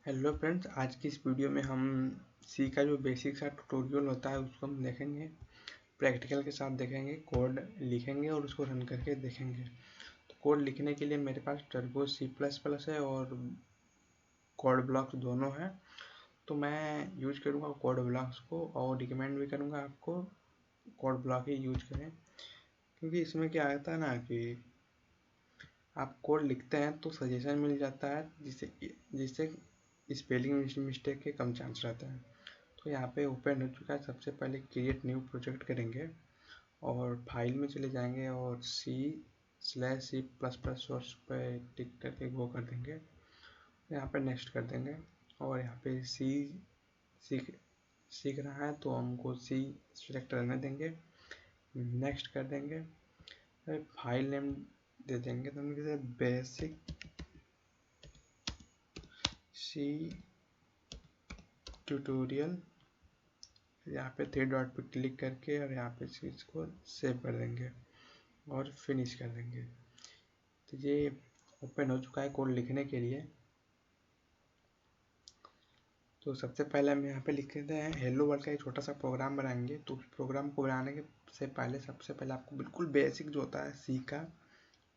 Hello friends, आज की इस वीडियो में हम सी का जो बेसिक सा ट्यूटोरियल होता है उसको हम देखेंगे। प्रैक्टिकल के साथ देखेंगे, कोड लिखेंगे और उसको रन करके देखेंगे। तो कोड लिखने के लिए मेरे पास टर्बो C++ है और कोड ब्लॉक्स दोनों हैं। तो मैं यूज करूँगा कोड ब्लॉक्स को और रिकमेंड भी करूँगा आपको कोड ब्लॉक ही यूज करें, क्योंकि इसमें क्या आता है ना कि आप कोड लिखते हैं तो सजेशन मिल जाता है जिससे स्पेलिंग मिस्टेक के कम चांस रहते हैं। तो यहाँ पे ओपन हो चुका है। सबसे पहले क्रिएट न्यू प्रोजेक्ट करेंगे और फाइल में चले जाएंगे और C/C++ सोर्स पे टिक करके गो कर देंगे। यहाँ पे नेक्स्ट कर देंगे और यहाँ पे सी सीख रहा है तो हमको सी सिलेक्ट रहने देंगे। नेक्स्ट कर देंगे, फाइल नेम दे देंगे तो हम जैसे बेसिक सी ट्यूटोरियल, यहाँ पे 3 डॉट पे क्लिक करके और यहाँ पे इसको सेव कर देंगे और फिनिश कर देंगे। तो ये ओपन हो चुका है कोड लिखने के लिए। तो सबसे पहले हम यहाँ पे लिख देते हैं हेलो वर्ल्ड का एक छोटा सा प्रोग्राम बनाएंगे। तो उस प्रोग्राम को बनाने के से पहले सबसे पहले आपको बिल्कुल बेसिक जो होता है सी का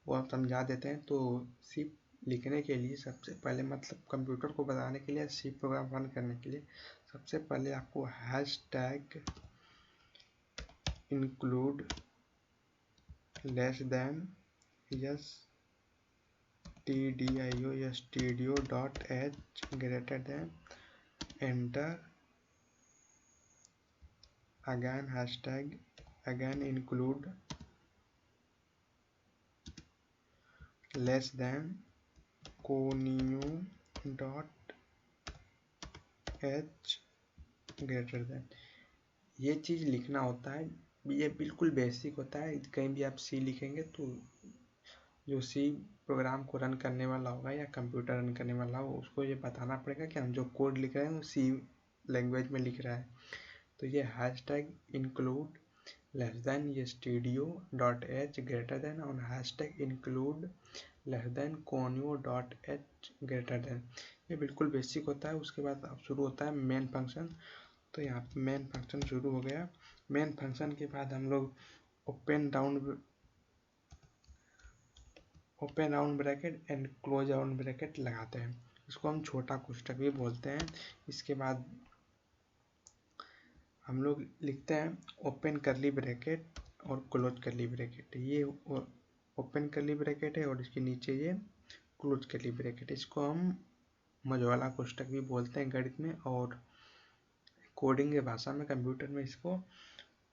वो हम समझा देते हैं। तो सी लिखने के लिए सबसे पहले, मतलब कंप्यूटर को बताने के लिए, सी प्रोग्राम रन करने के लिए सबसे पहले आपको hashtag include less than stdio.h greater than enter again hashtag again include less than conio.h greater than, ये चीज़ लिखना होता है। ये बिल्कुल बेसिक होता है। कहीं भी आप सी लिखेंगे तो जो सी प्रोग्राम को रन करने वाला होगा या कंप्यूटर रन करने वाला हो उसको ये बताना पड़ेगा कि हम जो कोड लिख रहे हैं वो सी लैंग्वेज में लिख रहा है। तो ये हैशटैग इंक्लूड लेस देन ये stdio.h ग्रेटर देन और hashtag include less than conio.h greater than, ये बिल्कुल बेसिक होता है। उसके बाद अब शुरू होता है मेन फंक्शन। तो यहाँ पे मेन फंक्शन शुरू हो गया। मेन फंक्शन के बाद हम लोग open round bracket and close round bracket लगाते हैं। इसको हम छोटा कोष्ठक भी बोलते हैं। इसके बाद हम लोग लिखते हैं ओपन करली ब्रैकेट और क्लोज करली ब्रैकेट। ये ओपन करली ब्रैकेट है और इसके नीचे ये क्लोज करली ब्रैकेट। इसको हम मझौला कोष्ठक भी बोलते हैं गणित में, और कोडिंग की भाषा में, कंप्यूटर में इसको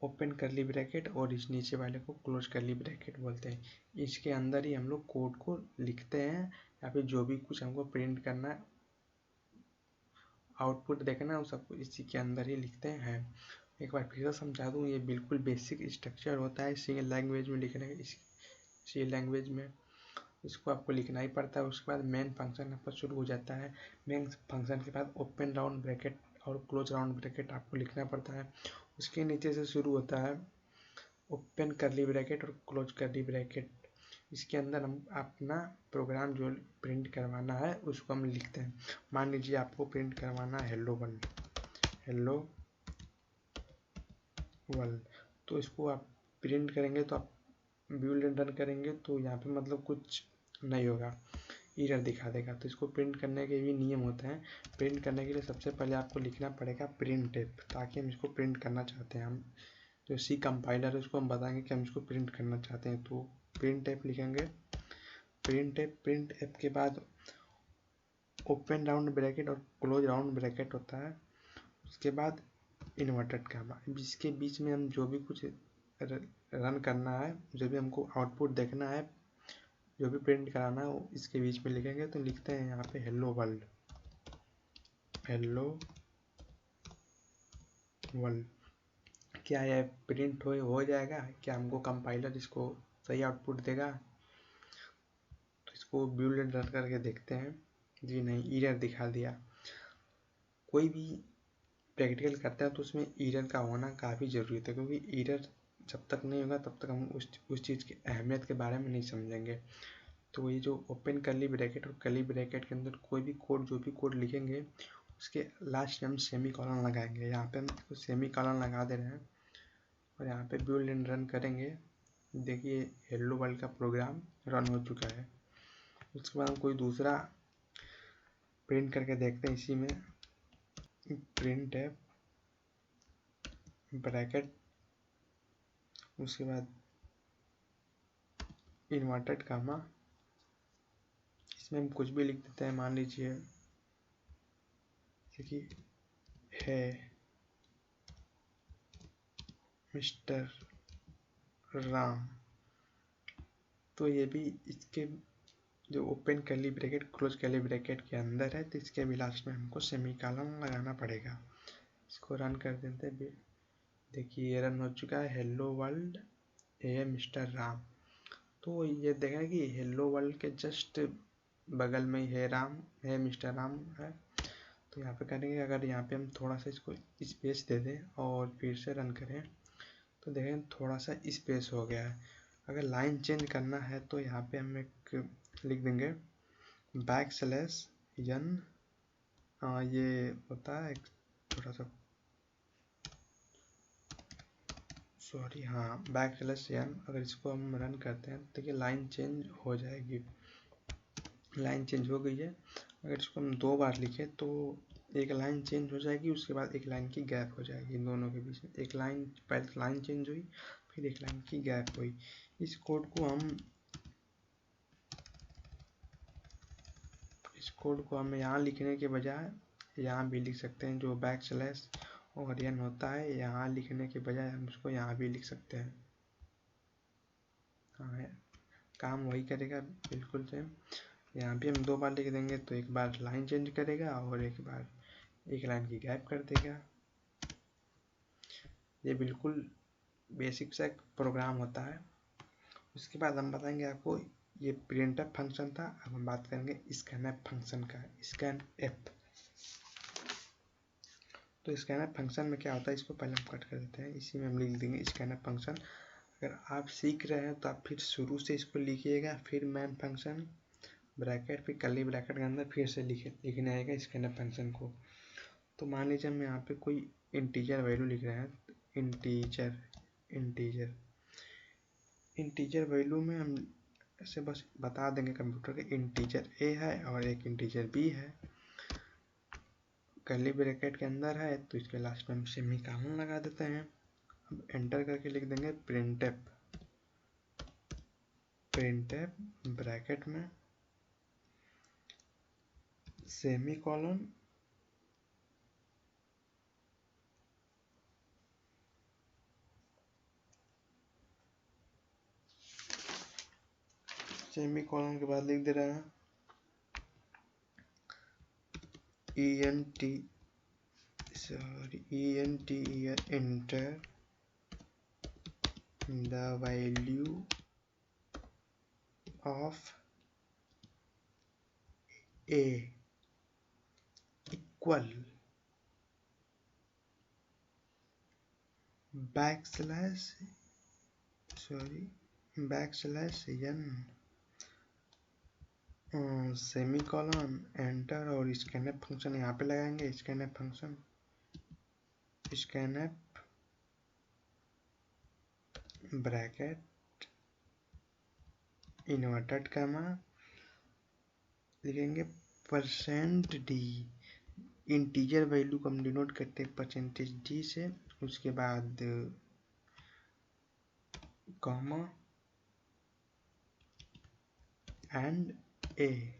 ओपन करली ब्रैकेट और इस नीचे वाले को क्लोज करली ब्रैकेट बोलते हैं। इसके अंदर ही हम लोग कोड को लिखते हैं या फिर जो भी कुछ हमको प्रिंट करना है, आउटपुट देखना है, वो सब इसी के अंदर ही लिखते हैं। एक बार फिर से समझा दूँ, ये बिल्कुल बेसिक स्ट्रक्चर होता है सी लैंग्वेज में लिखने का। सी लैंग्वेज में इसको आपको लिखना ही पड़ता है। उसके बाद मेन फंक्शन आपका शुरू हो जाता है। मेन फंक्शन के बाद ओपन राउंड ब्रैकेट और क्लोज राउंड ब्रैकेट आपको लिखना पड़ता है। उसके नीचे से शुरू होता है ओपन करली ब्रैकेट और क्लोज करली ब्रैकेट। इसके अंदर हम अपना प्रोग्राम जो प्रिंट करवाना है उसको हम लिखते हैं। मान लीजिए आपको प्रिंट करवाना है हेलो वर्ल्ड, तो इसको आप प्रिंट करेंगे तो आप बिल्ड रन करेंगे तो यहाँ पे मतलब कुछ नहीं होगा, एरर दिखा देगा। तो इसको प्रिंट करने के भी नियम होते हैं। प्रिंट करने के लिए सबसे पहले आपको लिखना पड़ेगा प्रिंटफ, ताकि हम इसको प्रिंट करना चाहते हैं। हम जो सी कंपाइलर है उसको हम बताएंगे कि हम इसको प्रिंट करना चाहते हैं। तो प्रिंटफ लिखेंगे। प्रिंटफ के बाद ओपन राउंड ब्रैकेट और क्लोज राउंड ब्रैकेट होता है। उसके बाद इन्वर्टेड कॉमा, इसके बीच में हम जो भी कुछ रन करना है, जो भी हमको आउटपुट देखना है, जो भी प्रिंट कराना है वो इसके बीच में लिखेंगे। तो लिखते हैं यहाँ पे हेलो वर्ल्ड। क्या यह प्रिंट हो जाएगा? क्या हमको कंपाइलर इसको सही आउटपुट देगा? तो इसको बिल्ड रन करके देखते हैं। जी नहीं, एरर दिखा दिया। कोई भी प्रैक्टिकल करता है तो उसमें एरर का होना काफ़ी ज़रूरी है, क्योंकि एरर जब तक नहीं होगा तब तक हम उस चीज़ की अहमियत के बारे में नहीं समझेंगे। तो ये जो ओपन करली ब्रैकेट और करली ब्रैकेट के अंदर कोई भी कोड, जो भी कोड लिखेंगे उसके लास्ट में हम सेमी कॉलन लगाएंगे। यहाँ पे हम सेमी कॉलन लगा दे रहे हैं और यहाँ पे बिल्ड एंड रन करेंगे। देखिए हेलो वर्ल्ड का प्रोग्राम रन हो चुका है। उसके बाद हम कोई दूसरा प्रिंट करके देखते हैं। इसी में प्रिंट है ब्रैकेट, उसके बाद इन्वर्टेड कामा, इसमें हम कुछ भी लिख देते हैं। मान लीजिए कि है मिस्टर राम, तो ये भी इसके जो open curly bracket close curly bracket के अंदर है, तो इसके भी लास्ट में हमको सेमीकोलन लगाना पड़ेगा। इसको रन कर देते हैं। देखिए ये रन हो चुका है, हेलो वर्ल्ड ए मिस्टर राम। तो ये देखें कि हेलो वर्ल्ड के जस्ट बगल में ही है राम, है मिस्टर राम है। तो यहाँ पे करेंगे, अगर यहाँ पे हम थोड़ा सा इसको स्पेस दे दें और फिर से रन करें तो देखें थोड़ा सा स्पेस हो गया है। अगर लाइन चेंज करना है तो यहाँ पे हम एक लिख देंगे \n, ये होता है थोड़ा सा, सॉरी हाँ \n। अगर इसको हम रन करते हैं तो ये लाइन चेंज हो जाएगी। लाइन चेंज हो गई है। अगर इसको हम 2 बार लिखें तो एक लाइन चेंज हो जाएगी, उसके बाद एक लाइन की गैप हो जाएगी। इन दोनों के बीच में एक लाइन, पहले लाइन चेंज हुई फिर एक लाइन की गैप हुई। इस कोड को हम यहाँ लिखने के बजाय यहाँ भी लिख सकते हैं। जो \, और n होता है, यहाँ लिखने के बजाय हम उसको यहाँ भी लिख सकते हैं। हाँ, काम वही करेगा बिल्कुल सेम। यहाँ भी हम 2 बार लिख देंगे तो एक बार लाइन चेंज करेगा और एक बार एक लाइन की गैप कर देगा। ये बिल्कुल बेसिक सा प्रोग्राम होता है। उसके बाद हम बताएंगे आपको, ये प्रिंटफ फंक्शन था। अब हम बात करेंगे स्कैनफ फंक्शन का। स्कैनफ, तो स्कैनफ फंक्शन में क्या होता है, इसको पहले हम कट कर देते हैं। इसी में हम लिख देंगे स्कैनफ फंक्शन। अगर आप सीख रहे हैं तो आप फिर शुरू से इसको लिखिएगा, फिर मैन फंक्शन ब्रैकेट, फिर कर्ली ब्रैकेट के अंदर फिर से लिखने आएगा स्कैनफ फंक्शन को। तो मान लीजिए हम यहाँ पे कोई इंटीजर वैल्यू लिख रहे हैं। इंटीजर वैल्यू में हम ऐसे बस बता देंगे कंप्यूटर के इंटीजर ए है और एक इंटीजर बी है, कर्ली ब्रैकेट के अंदर है, तो इसके लास्ट में हम सेमीकोलन लगा देते हैं। अब एंटर करके लिख देंगे प्रिंटफ ब्रैकेट में सेमीकोलन, सेमीकोलन के बाद लिख दे रहे हैं enter the value of a equal \n semicolon enter, और स्कैनफ फंक्शन यहाँ पे लगाएंगे। Scanf function scanf bracket inverted comma लिखेंगे %d, इंटीजर वैल्यू को हम डिनोट करते हैं %d से। उसके बाद कॉमा एंड ए,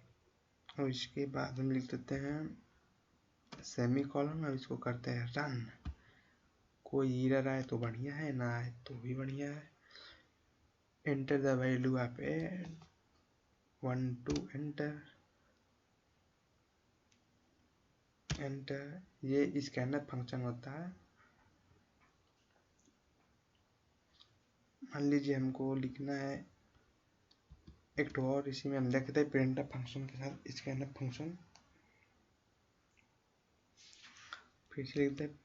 और इसके बाद हम लिख देते हैं सेमीकोलन और इसको करते हैं रन। कोई एरर आए तो बढ़िया है, ना आए तो भी बढ़िया है। Enter the value of A 1 2 enter. ये स्कैनर फंक्शन होता है। मान लीजिए हमको लिखना है एक तो और, इसी में हम लिखते हैं प्रिंटफ फंक्शन के साथ स्कैनफ फंक्शन। फिर से लिखते हैं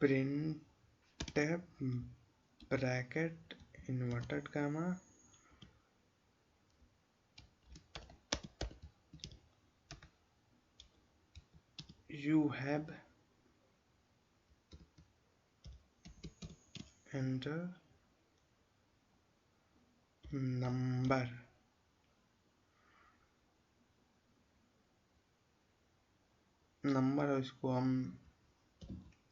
printf bracket inverted comma you have entered number और इसको हम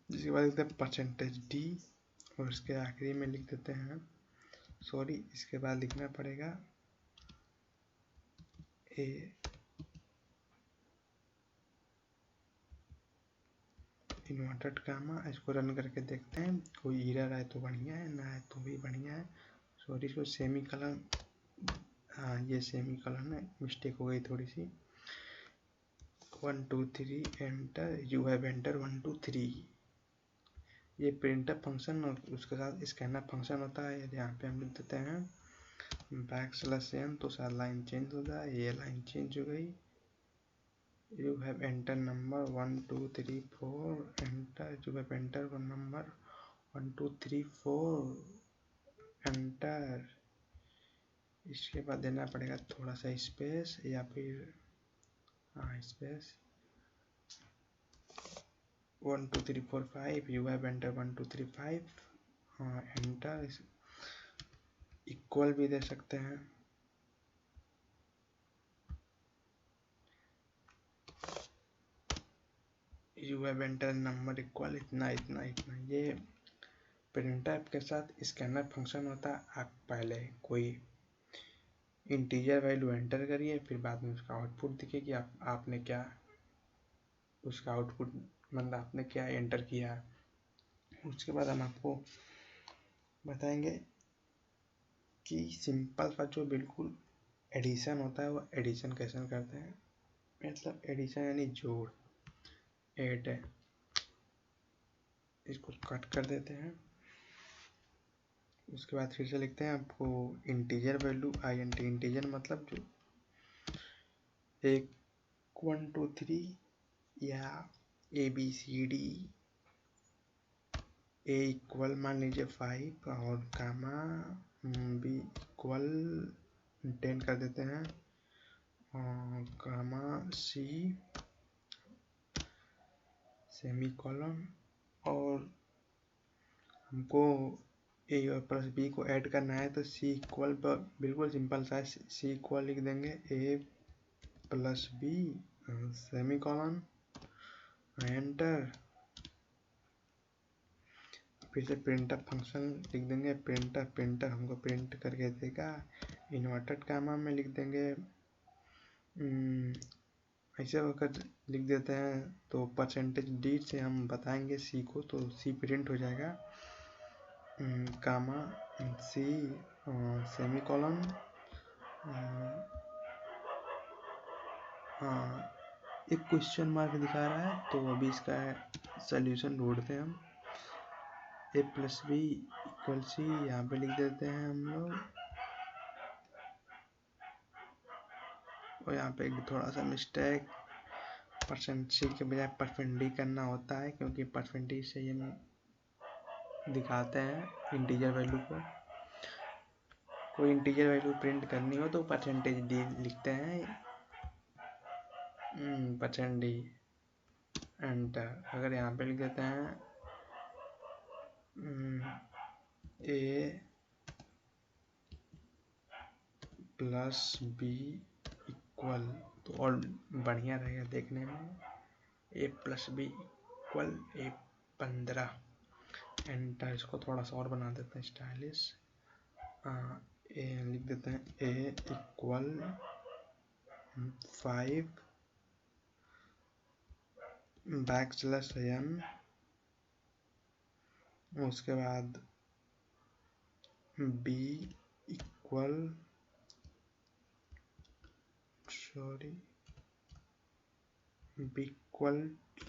जिसके बाद लिखते हैं परसेंटेज डी और इसके आखिरी में लिख देते हैं इसके बाद लिखना पड़ेगा ए इन्वर्टेड कामा। इसको रन करके देखते हैं, कोई एरर आए तो बढ़िया है, ना आए तो भी बढ़िया है। इसको सेमी कलर, हाँ ये सेमी कलर है, मिस्टेक हो गई थोड़ी सी। 1 2 3 एंटर, यू हैव एंटर 1 2 3। ये प्रिंटअप फंक्शन और उसके साथ स्कैनर फंक्शन होता है। यदि यहाँ पे हम लिख देते हैं \n तो सारा लाइन चेंज हो जाए, ये लाइन चेंज हो गई। You have enter number 1 2 3 4 enter, you have enter one number 1 2 3 4 enter. इसके बाद देना पड़ेगा थोड़ा सा स्पेस या फिर हाँ स्पेस 1 2 3 4 5, यू हैव एंटर 1 2 3 5, हाँ एंटर। इक्वल भी दे सकते हैं, you have enter number equal इतना इतना इतना। ये प्रिंटअप के साथ स्कैनर फंक्शन होता है। आप पहले कोई इंटीजर वैल्यू एंटर करिए, फिर बाद में उसका आउटपुट दिखे कि आपने क्या उसका आउटपुट मतलब आपने क्या एंटर किया है। उसके बाद हम आपको बताएंगे कि सिंपल सा जो बिल्कुल एडिशन होता है वो एडिशन कैसे करते हैं। मतलब एडिशन यानी जोड़, ऐड है। इसको कट कर देते हैं। उसके बाद फिर से लिखते हैं आपको इंटीजर वैल्यू INT। इंटीजर मतलब जो 1 1 2 3 या ABCD, A इक्वल मान लीजिए 5 और कामा B इक्वल 10 कर देते हैं और कामा C सेमी कॉलन, और हमको A और प्लस B को ऐड करना है तो C इक्वल पर बिल्कुल सिंपल सा C इक्वल लिख देंगे A plus B semi colon enter. फिर से प्रिंटअप फंक्शन लिख देंगे, प्रिंटर हमको प्रिंट करके देगा। इन्वर्टेड कामा में लिख देंगे ऐसे होकर लिख देते हैं तो परसेंटेज डी से हम बताएंगे सी को, तो सी प्रिंट हो जाएगा कामा सी सेमी कॉलन। हाँ एक क्वेश्चन मार्क दिखा रहा है, तो अभी इसका सल्यूशन ढूंढते हैं हम। A plus B equal C यहाँ पे लिख देते हैं हम लोग, और यहाँ पे थोड़ा सा मिस्टेक, परसेंट सी के बजाय परसेंट डी करना होता है, क्योंकि परसेंट डी से हम दिखाते हैं इंटीजर वैल्यू को। कोई इंटीजर वैल्यू प्रिंट करनी हो तो परसेंटेज डी लिखते हैं, परसेंट डी एंटर। अगर यहाँ पे लिख देते हैं ए प्लस बी इक्वल, तो और बढ़िया रहेगा देखने में। ए प्लस बी इक्वल ए 15 एंटर। इसको थोड़ा सा और बना देते हैं स्टाइलिश, ए लिख देते हैं ए इक्वल 5 \n, उसके बाद b इक्वल b इक्वल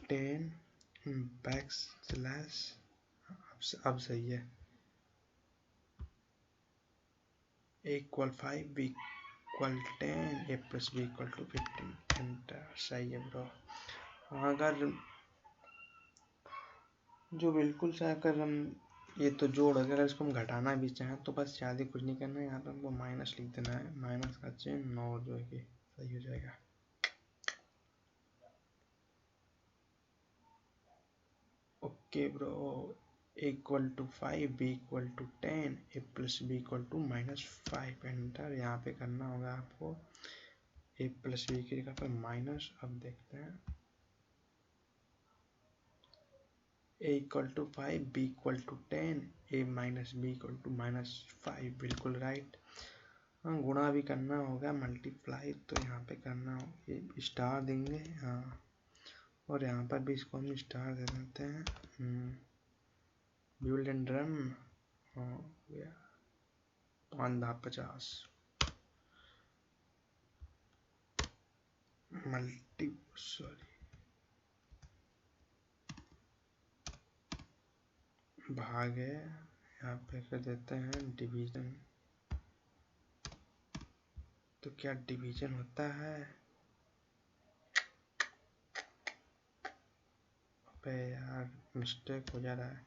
10 \, अब सही है, a equal 5 b equal 10 a plus b equal to 15 enter. सही है ब्रो। अगर जो बिल्कुल सा अगर हम ये तो जोड़, अगर इसको हम घटाना भी चाहें तो बस ज़्यादा कुछ नहीं करना है। यहाँ पे हमको माइनस लिख देना है, माइनस का चिन्ह, और जो है कि सही हो जाएगा। Okay bro, a equal to 5, b equal to 10, a plus b equal to -5। Enter. यहाँ पे करना होगा आपको a प्लस b की जगह पर माइनस। अब देखते हैं a equal to 5, b equal to 10, a minus b equal to -5। बिल्कुल राइट। हाँ, गुणा भी करना होगा, मल्टीप्लाई तो यहाँ पे करना होगा, ये स्टार देंगे। हाँ, और यहाँ पर भी इसको हम स्टार दे देते हैं। Build and run. हाँ, 5×50 मल्टी सॉरी भागे। यहाँ पे कर देते हैं डिवीजन। तो क्या डिवीजन होता है? अबे यार, मिस्टेक हो जा रहा है।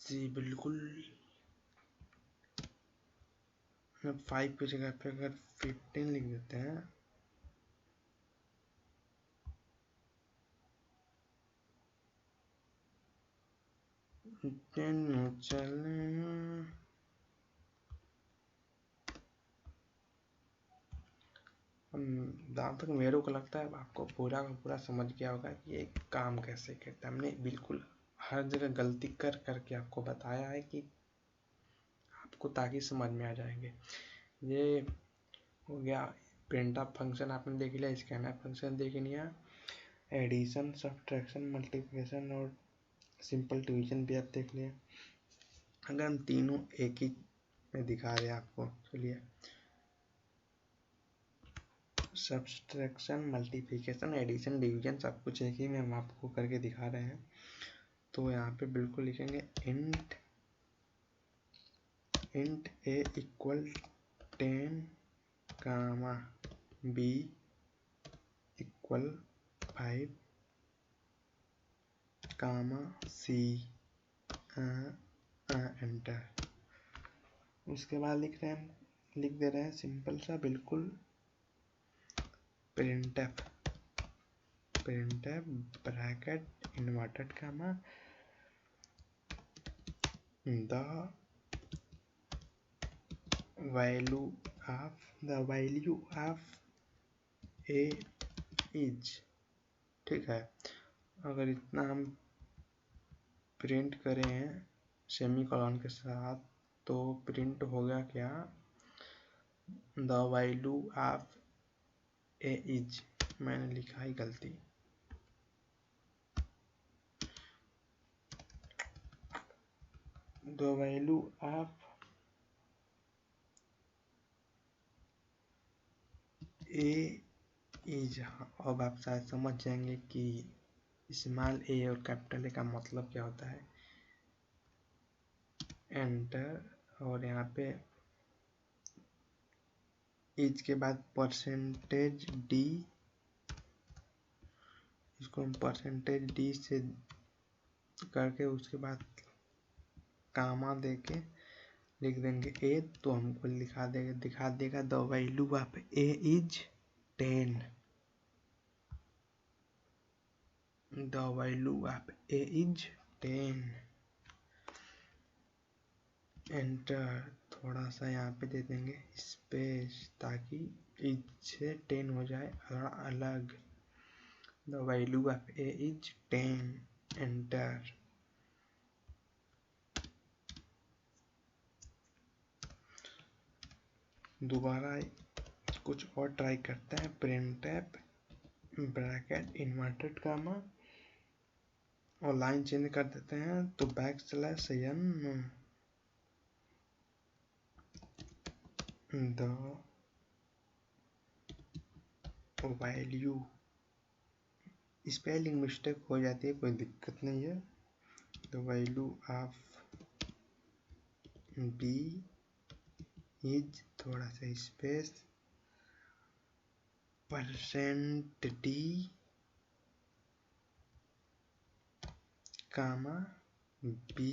जी बिल्कुल। 5 की जगह पे अगर 15 लिख देते हैं, चले जहाँ तक मेरे को लगता है आपको पूरा का पूरा समझ गया होगा कि ये काम कैसे करता है। हमने बिल्कुल हर जगह गलती कर करके आपको बताया है कि आपको, ताकि समझ में आ जाएंगे। ये हो गया प्रिंटअप फंक्शन, आपने देख लिया। स्कैनअप फंक्शन देख लिया। एडिशन, सब्ट्रैक्शन, मल्टीप्लिकेशन और सिंपल डिवीजन भी आप देख लिया। अगर हम तीनों एक ही में दिखा रहे हैं आपको, चलिए सब्ट्रैक्शन, मल्टीप्लिकेशन, एडिशन, डिवीजन सब कुछ एक ही में हम आपको करके दिखा रहे हैं। तो यहाँ पे बिल्कुल लिखेंगे int a equal 10, b equal 5, c enter. उसके बाद लिख दे रहे हैं सिंपल सा बिल्कुल printf bracket inverted comma the value of a is। ठीक है, अगर इतना हम प्रिंट करें सेमी कॉलन के साथ, तो प्रिंट हो गया क्या? The value of A is. मैंने लिखा ही गलती। The value of A is. अब आप शायद समझ जाएंगे कि स्मॉल ए और कैपिटल ए का मतलब क्या होता है। एंटर। और यहाँ पे इज के बाद परसेंटेज डी, इसको हम परसेंटेज डी से करके उसके बाद कामा देके लिख देंगे ए, तो हमको दिखा देगा the value of A is 10। The value of A is 10। Enter. थोड़ा सा यहाँ पे दे देंगे स्पेस, ताकि इज से 10 हो जाए अलग। The value of A is 10। Enter. दोबारा कुछ और ट्राई करते हैं। प्रिंटफ ब्रैकेट इन्वर्टेड कामा और लाइन चेंज कर देते हैं, तो \n the value. Spelling mistake हो जाती है, कोई दिक्कत नहीं है। The value of B is, थोड़ा सा space, percent D comma B,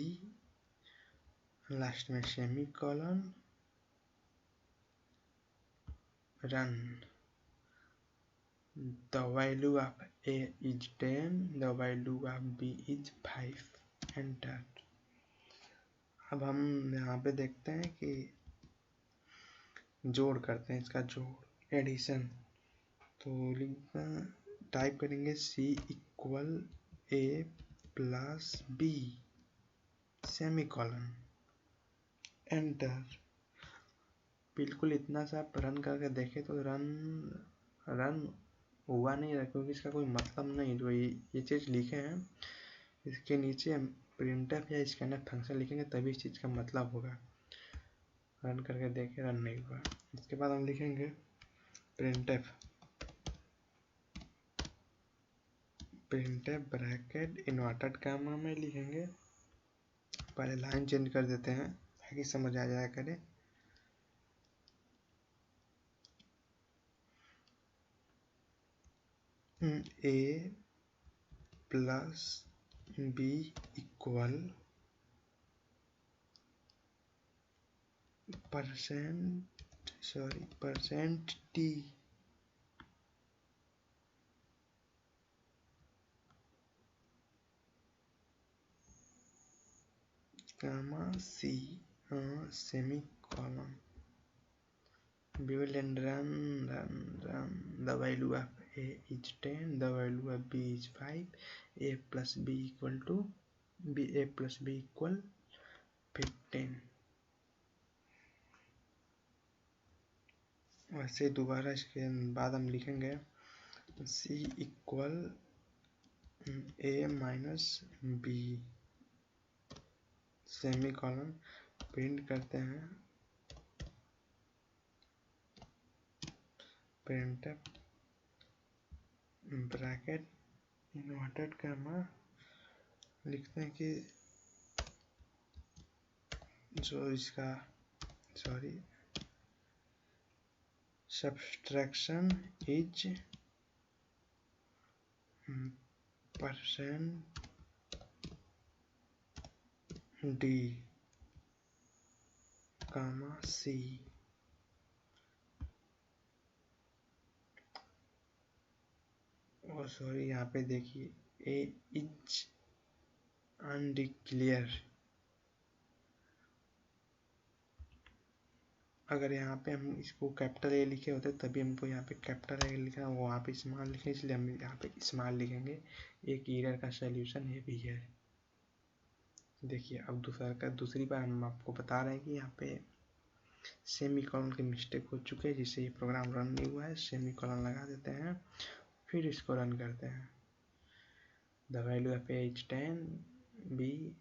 last में semicolon, run. the value of a is 10, the value of b is 5, enter. अब हम यहाँ पे देखते हैं कि जोड़ करते हैं, इसका जोड़, एडिशन। तो टाइप करेंगे c equal a plus b semi colon, enter. बिल्कुल इतना सा आप रन करके देखें तो रन हुआ नहीं है, क्योंकि इसका कोई मतलब नहीं। जो ये चीज़ लिखे हैं इसके नीचे हम प्रिंटफ या स्कैनर फंक्शन लिखेंगे तभी इस चीज़ का मतलब होगा। रन करके देखें, रन नहीं हुआ। इसके बाद हम लिखेंगे प्रिंटफ ब्रैकेट इन्वर्टेड कॉमा में लिखेंगे। पहले लाइन चेंज कर देते हैं ताकि समझ आ जाया करे। a plus b equal percent t comma c semicolon. We will run. The value of a is 10, the value of b is 5, a plus b equal to a plus b equal 15। वैसे दोबारा इसके बाद हम लिखेंगे c equal a minus b semi colon, print करते हैं print bracket inverted comma, लिखते हैं कि जो इसका subtraction is percent d comma c। यहाँ पे देखिए a इज अनडिक्लेयर। अगर यहाँ पे हम इसको कैपिटल ए लिखे होते तभी हमको यहाँ पे कैपिटल ए लिखा, वो वहाँ पे स्मॉल लिखे, इसलिए हम यहाँ पे स्मॉल लिखेंगे। एक एरर का सलूशन ये भी है। देखिए अब दूसरी बार हम आपको बता रहे हैं कि यहाँ पे सेमी कॉलन की मिस्टेक हो चुकी है, जिससे ये प्रोग्राम रन नहीं हुआ है। सेमी कॉलन लगा देते हैं, फिर इसको रन करते हैं। The value of A is 10, B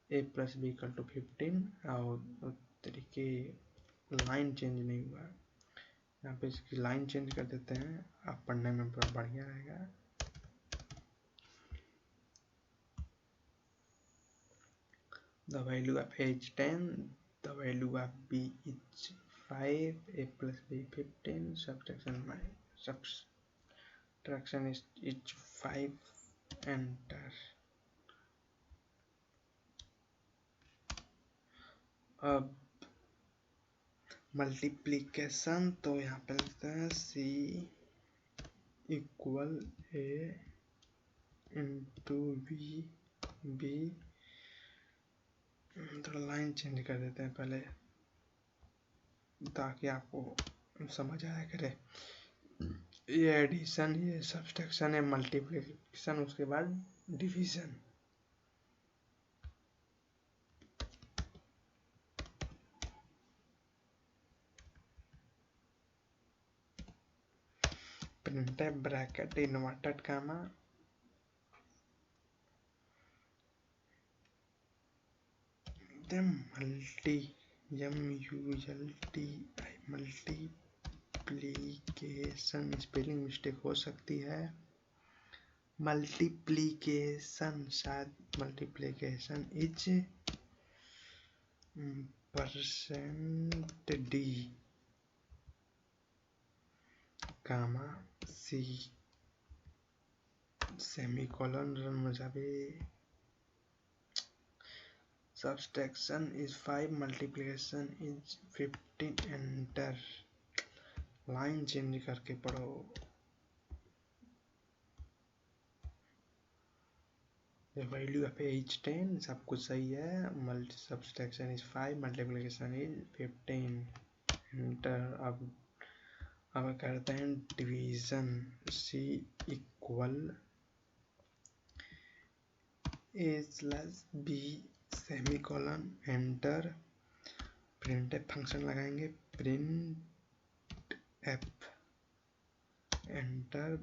A plus B equal to 15, और तरीके लाइन चेंज नहीं हुआ। यहाँ पे इसकी लाइन चेंज कर देते हैं, आप पढ़ने में बड़ा बढ़िया रहेगा। The value of a is 10, the value of b is 5, a plus b 15, subtraction is 5, enter। अब मल्टीप्लिकेशन, तो यहाँ पे लिखते हैं c equal a into b। थोड़ा लाइन चेंज कर देते हैं पहले ताकि आपको समझ आया करे। ये एडिशन, ये सब्सट्रैक्शन है, मल्टीप्लिकेशन, उसके बाद division. Print bracket inverted comma, multiplication, spelling mistake हो सकती है। मल्टीप्लिकेशन, शायद multiplication is percent d comma c semicolon, run हो जावे। Subtraction is 5, multiplication is 15, enter। Line change करके पढ़ो। वैल्यू ऑफ एज 10, सब कुछ सही है। Multi subtraction is 5, multiplication is 15। Enter. अब करते हैं division. C equal A slash B semicolon enter. Print F function लगाएंगे, print F enter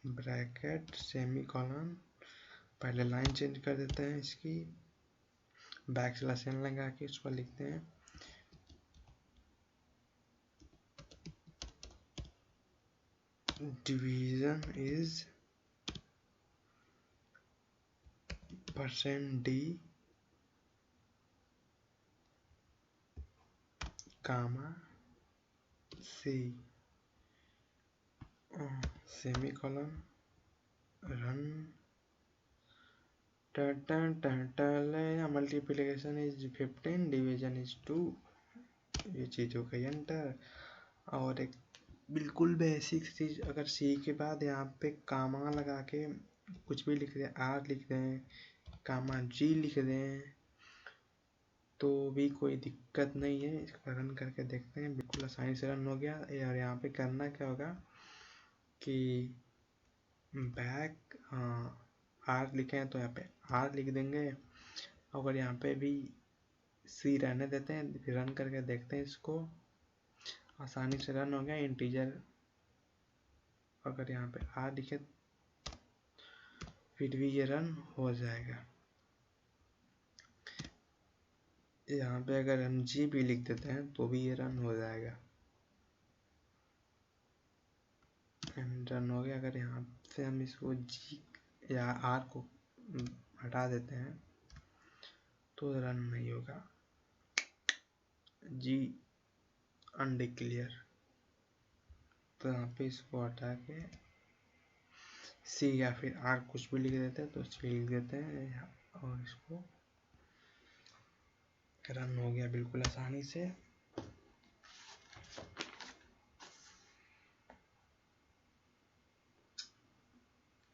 bracket semicolon. पहले लाइन चेंज कर देते हैं इसकी, बैक स्लैश एन लगा के उस पर लिखते हैं division is %d comma C semicolon run. Multiplication is 15, division is 2। ये चीज़ हो गई एंटर। और एक बिल्कुल बेसिक चीज़, अगर सी के बाद यहाँ पे कामा लगा के कुछ भी लिख दें, आर लिख दें, कामा जी लिख दें, तो भी कोई दिक्कत नहीं है। इसको रन करके देखते हैं, बिल्कुल आसानी से रन हो गया। और यहाँ पे करना क्या होगा कि बैक आर लिखे हैं तो यहाँ पे आर लिख देंगे। अगर यहाँ पे भी सी रहने देते हैं, फिर रन करके देखते हैं इसको, आसानी से रन हो गया। इंटीजर अगर यहाँ पे आर लिखे फिर भी ये रन हो जाएगा। यहाँ पे अगर हम जी भी लिख देते हैं तो भी ये रन हो जाएगा। रन हो गया। अगर यहाँ से हम इसको जी या आर को हटा देते हैं तो रन नहीं होगा। जी अनडिक्लेयर, तो यहाँ पे इसको हटा के सी या फिर आर कुछ भी लिख देते हैं, तो सी लिख देते हैं और इसको रन हो गया बिल्कुल आसानी से।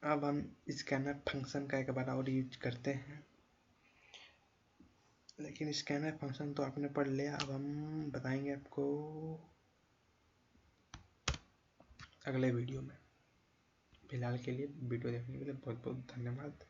अब हम स्कैनर फंक्शन का एक बार और यूज करते हैं, लेकिन स्कैनर फंक्शन तो आपने पढ़ लिया। अब हम बताएंगे आपको अगले वीडियो में। फिलहाल के लिए वीडियो देखने के लिए बहुत बहुत धन्यवाद।